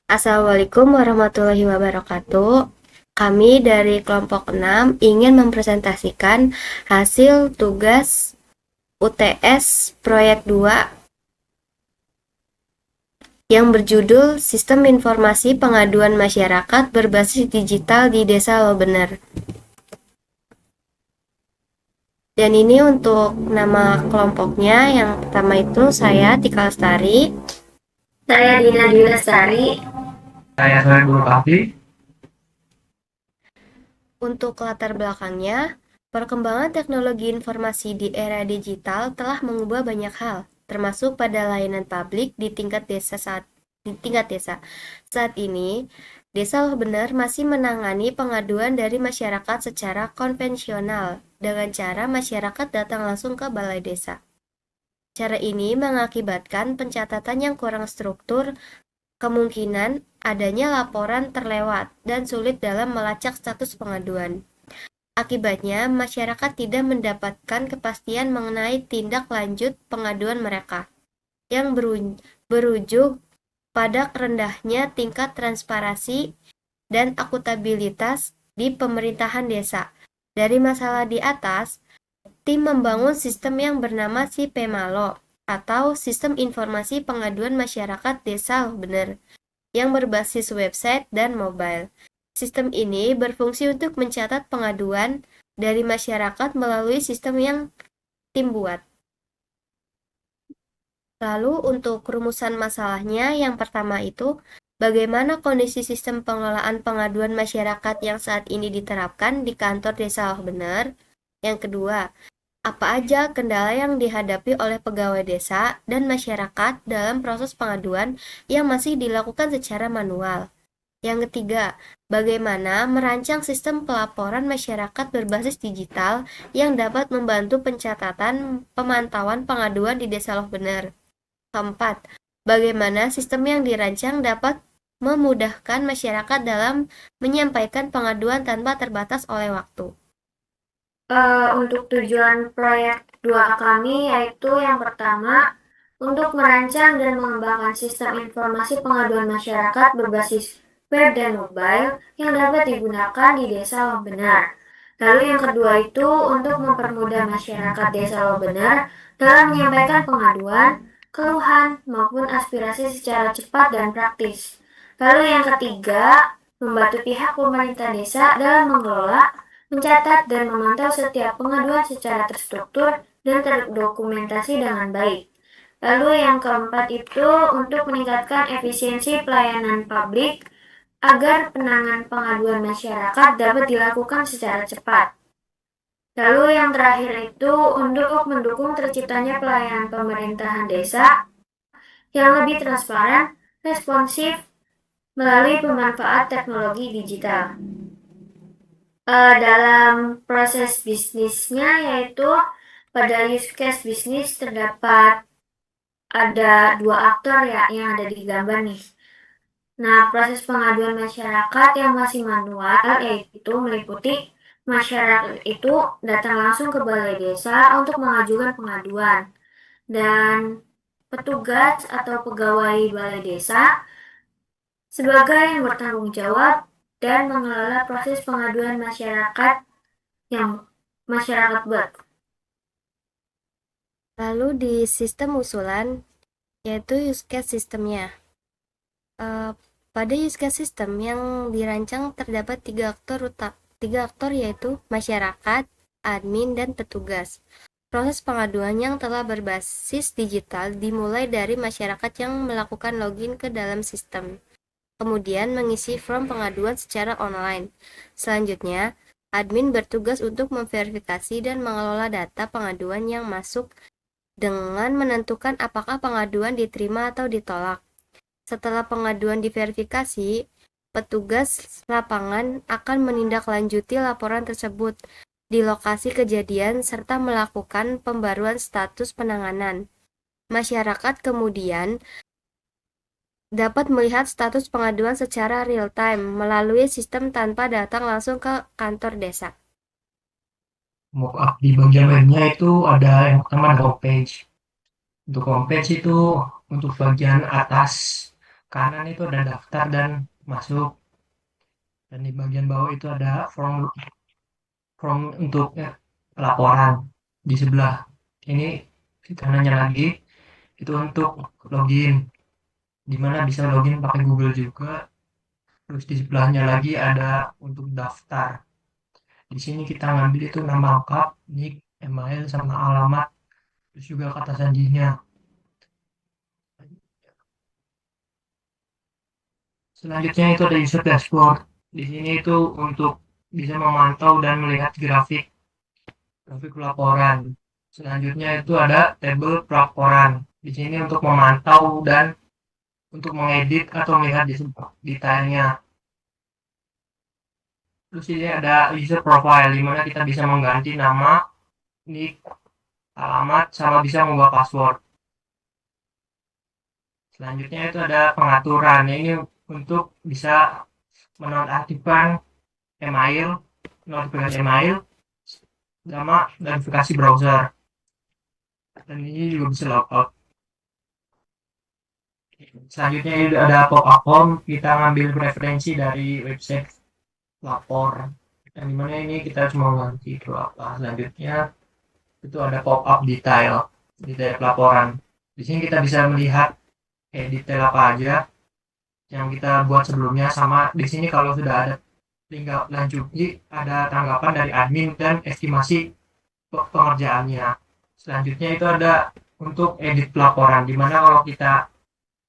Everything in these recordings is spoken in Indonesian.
Assalamualaikum warahmatullahi wabarakatuh. Kami dari kelompok 6 ingin mempresentasikan hasil tugas UTS Proyek 2 yang berjudul Sistem Informasi Pengaduan Masyarakat Berbasis Digital di Desa Lobener. Dan ini untuk nama kelompoknya. Yang pertama itu saya Tika Lestari. Saya Dina Dwi Lestari. Saya Soebul Kafi. Untuk latar belakangnya, perkembangan teknologi informasi di era digital telah mengubah banyak hal, termasuk pada layanan publik di tingkat desa. Saat ini, Desa Loh Bener masih menangani pengaduan dari masyarakat secara konvensional dengan cara masyarakat datang langsung ke balai desa. Cara ini mengakibatkan pencatatan yang kurang struktur, kemungkinan adanya laporan terlewat, dan sulit dalam melacak status pengaduan. Akibatnya, masyarakat tidak mendapatkan kepastian mengenai tindak lanjut pengaduan mereka, yang berujung pada rendahnya tingkat transparansi dan akuntabilitas di pemerintahan desa. Dari masalah di atas, tim membangun sistem yang bernama SIPEMALO atau Sistem Informasi Pengaduan Masyarakat Desa Loh Bener yang berbasis website dan mobile. Sistem ini berfungsi untuk mencatat pengaduan dari masyarakat melalui sistem yang tim buat. Lalu untuk rumusan masalahnya, yang pertama itu bagaimana kondisi sistem pengelolaan pengaduan masyarakat yang saat ini diterapkan di kantor Desa Loh Bener. Yang kedua, apa aja kendala yang dihadapi oleh pegawai desa dan masyarakat dalam proses pengaduan yang masih dilakukan secara manual. Yang ketiga, bagaimana merancang sistem pelaporan masyarakat berbasis digital yang dapat membantu pencatatan pemantauan pengaduan di Desa Loh Bener. Keempat, bagaimana sistem yang dirancang dapat memudahkan masyarakat dalam menyampaikan pengaduan tanpa terbatas oleh waktu. Untuk tujuan proyek 2 kami yaitu yang pertama, untuk merancang dan mengembangkan sistem informasi pengaduan masyarakat berbasis web dan mobile yang dapat digunakan di Desa Loh Bener. Lalu yang kedua itu untuk mempermudah masyarakat Desa Loh Bener dalam menyampaikan pengaduan, keluhan, maupun aspirasi secara cepat dan praktis. Lalu yang ketiga, membantu pihak pemerintah desa dalam mengelola, mencatat, dan memantau setiap pengaduan secara terstruktur dan terdokumentasi dengan baik. Lalu yang keempat itu untuk meningkatkan efisiensi pelayanan publik agar penanganan pengaduan masyarakat dapat dilakukan secara cepat. Lalu yang terakhir itu untuk mendukung terciptanya pelayanan pemerintahan desa yang lebih transparan, responsif, melalui pemanfaat teknologi digital. Dalam proses bisnisnya yaitu pada use case bisnis terdapat ada 2 aktor ya yang ada di gambar nih. Nah, proses pengaduan masyarakat yang masih manual yaitu meliputi masyarakat itu datang langsung ke balai desa untuk mengajukan pengaduan, dan petugas atau pegawai balai desa sebagai yang bertanggung jawab dan mengelola proses pengaduan masyarakat yang masyarakat buat. Lalu di sistem usulan, yaitu use case sistemnya. Pada use case system yang dirancang terdapat tiga aktor yaitu masyarakat, admin, dan petugas. Proses pengaduan yang telah berbasis digital dimulai dari masyarakat yang melakukan login ke dalam sistem, kemudian mengisi form pengaduan secara online. Selanjutnya, admin bertugas untuk memverifikasi dan mengelola data pengaduan yang masuk dengan menentukan apakah pengaduan diterima atau ditolak. Setelah pengaduan diverifikasi, petugas lapangan akan menindaklanjuti laporan tersebut di lokasi kejadian serta melakukan pembaruan status penanganan. Masyarakat kemudian dapat melihat status pengaduan secara real-time melalui sistem tanpa datang langsung ke kantor desa. Mockup di bagian webnya itu ada yang pertama ada homepage. Untuk homepage itu untuk bagian atas kanan itu ada daftar dan masuk, dan di bagian bawah itu ada form untuk laporan di sebelah. Ini kanannya lagi itu untuk login, dimana bisa login pakai Google juga. Terus di sebelahnya lagi ada untuk daftar. Di sini kita ngambil itu nama lengkap, nick, email, sama alamat, terus juga kata sandinya. Selanjutnya itu ada user dashboard. Di sini itu untuk bisa memantau dan melihat grafik laporan. Selanjutnya itu ada tabel pelaporan. Di sini untuk memantau dan untuk mengedit atau melihat detailnya. Terus ini ada user profile, di mana kita bisa mengganti nama, nick, alamat, sama bisa mengubah password. Selanjutnya itu ada pengaturan. Ini untuk bisa menonaktifkan email, notifikasi email, sama verifikasi browser. Dan ini juga bisa logout. Selanjutnya ini ada pop-up home, kita ngambil referensi dari website lapor. Dan dimana ini kita cuma ganti itu apa. Selanjutnya itu ada pop-up detail laporan. Di sini kita bisa melihat detail apa aja yang kita buat sebelumnya, sama di sini kalau sudah ada tinggal lanjuti, ada tanggapan dari admin dan estimasi pengerjaannya. Selanjutnya itu ada untuk edit pelaporan, dimana kalau kita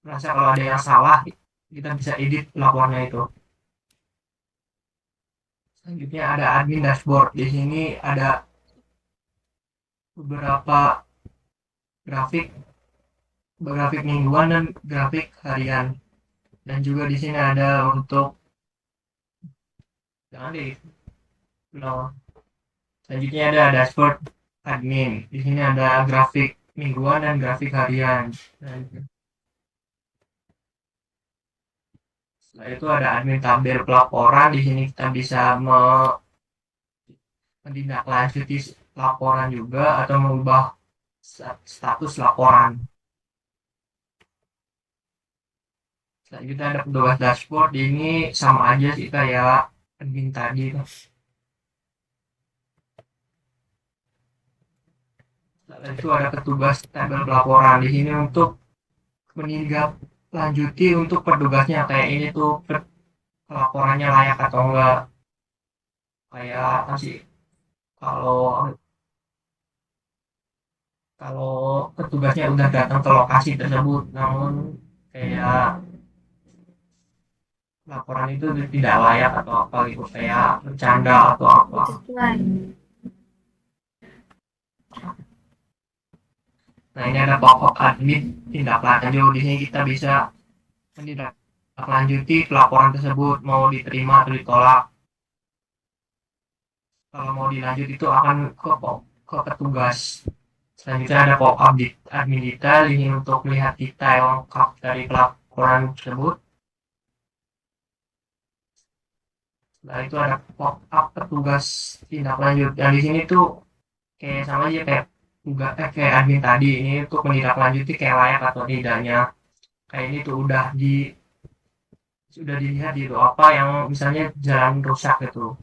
merasa kalau ada yang salah, kita bisa edit laporannya itu. Selanjutnya ada admin dashboard. Di sini ada beberapa grafik mingguan dan grafik harian. Dan juga di sini ada untuk jangan di no. Selanjutnya ada dashboard admin. Di sini ada grafik mingguan dan grafik harian. Dan setelah itu ada admin tabel pelaporan. Di sini kita bisa menindaklanjuti laporan juga atau mengubah status laporan. Selanjutnya ada petugas dashboard. Ini sama aja sih kayak admin tadi. Setelah itu ada petugas tabel pelaporan. Di sini untuk menindaklanjuti untuk petugasnya, kayak ini tuh laporannya layak atau enggak. Kayak masih kalau kalau petugasnya udah datang ke lokasi tersebut, namun kayak laporan itu tidak layak atau apa gitu, kayak bercanda atau apa. Nah, ini ada pokok admin tindak lanjut. Di sini kita bisa menindaklanjuti pelaporan tersebut, mau diterima atau ditolak. Kalau mau dilanjut itu akan ke petugas. Selanjutnya ada pop-up admin detail. Ini untuk melihat detail lengkap dari pelaporan tersebut. Setelah itu ada pop-up petugas tindak lanjut. Yang di sini tuh kayak sama aja kayak admin tadi. Ini untuk menindaklanjuti kayak layak atau tidaknya. Kayak ini tuh sudah dilihat gitu, apa yang misalnya jalan rusak gitu.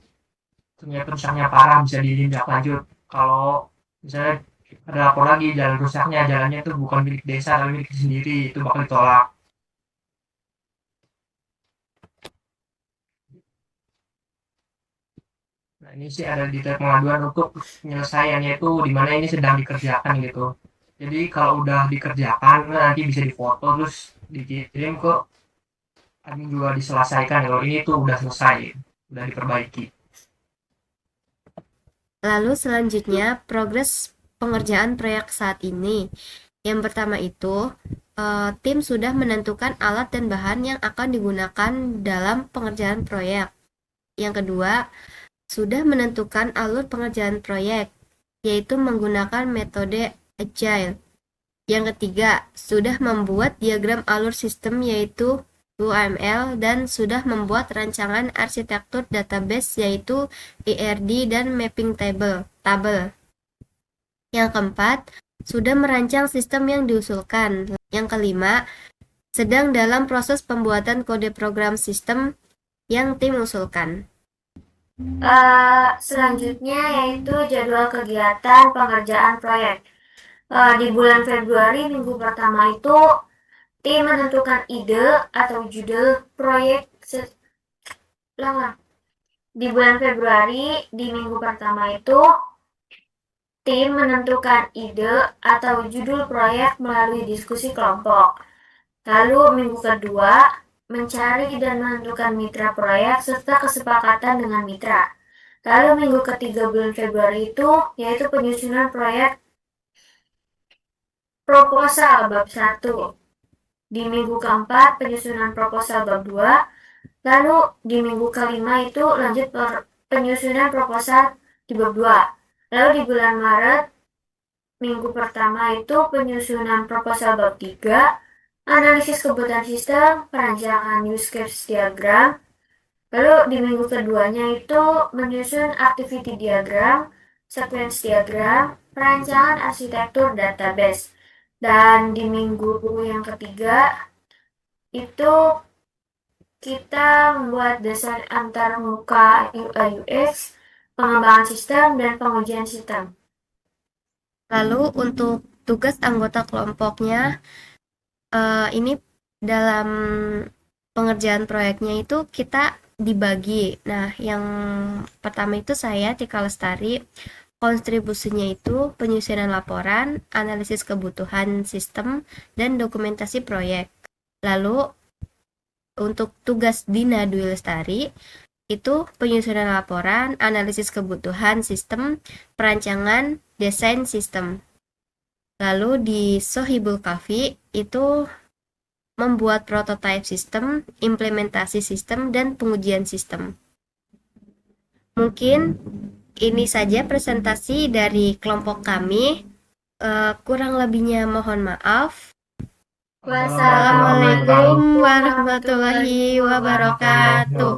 Ternyata rusaknya parah, bisa ditindak lanjut. Kalau misalnya ada lapor lagi jalan rusaknya, jalannya itu bukan milik desa tapi milik sendiri, itu bakal ditolak. Nah, ini sih ada detail pengaduan untuk penyelesaiannya itu di mana ini sedang dikerjakan gitu. Jadi kalau udah dikerjakan, nanti bisa difoto terus dikirim ke admin juga diselesaikan kalau ini tuh udah selesai, udah diperbaiki. Lalu selanjutnya progres pengerjaan proyek saat ini. Yang pertama itu tim sudah menentukan alat dan bahan yang akan digunakan dalam pengerjaan proyek. Yang kedua, sudah menentukan alur pengerjaan proyek, yaitu menggunakan metode Agile. Yang ketiga, sudah membuat diagram alur sistem yaitu UML dan sudah membuat rancangan arsitektur database yaitu ERD dan mapping tabel. Yang keempat, sudah merancang sistem yang diusulkan. Yang kelima, sedang dalam proses pembuatan kode program sistem yang tim usulkan. Selanjutnya yaitu jadwal kegiatan pengerjaan proyek. Di bulan Februari minggu pertama itu tim menentukan ide atau judul proyek. Di bulan Februari di minggu pertama itu tim menentukan ide atau judul proyek melalui diskusi kelompok. Lalu minggu kedua mencari dan menentukan mitra proyek serta kesepakatan dengan mitra. Lalu minggu ketiga bulan Februari itu yaitu penyusunan proyek proposal bab 1. Di minggu keempat penyusunan proposal bab 2. Lalu di minggu kelima itu lanjut penyusunan proposal di bab 2. Lalu di bulan Maret minggu pertama itu penyusunan proposal bab 3, analisis kebutuhan sistem, perancangan use case diagram. Lalu di minggu keduanya itu menyusun activity diagram, sequence diagram, perancangan arsitektur database. Dan di minggu yang ketiga itu kita membuat desain antar muka UI UX, pengembangan sistem, dan pengujian sistem. Lalu untuk tugas anggota kelompoknya, ini dalam pengerjaan proyeknya itu kita dibagi. Nah, yang pertama itu saya, Tika Lestari, kontribusinya itu penyusunan laporan, analisis kebutuhan sistem, dan dokumentasi proyek. Lalu untuk tugas Dina Dwi Lestari itu penyusunan laporan, analisis kebutuhan sistem, perancangan, desain sistem. Lalu di Sohibul Kafi itu membuat prototipe sistem, implementasi sistem, dan pengujian sistem. Mungkin ini saja presentasi dari kelompok kami. Kurang lebihnya mohon maaf. Wassalamualaikum warahmatullahi wabarakatuh.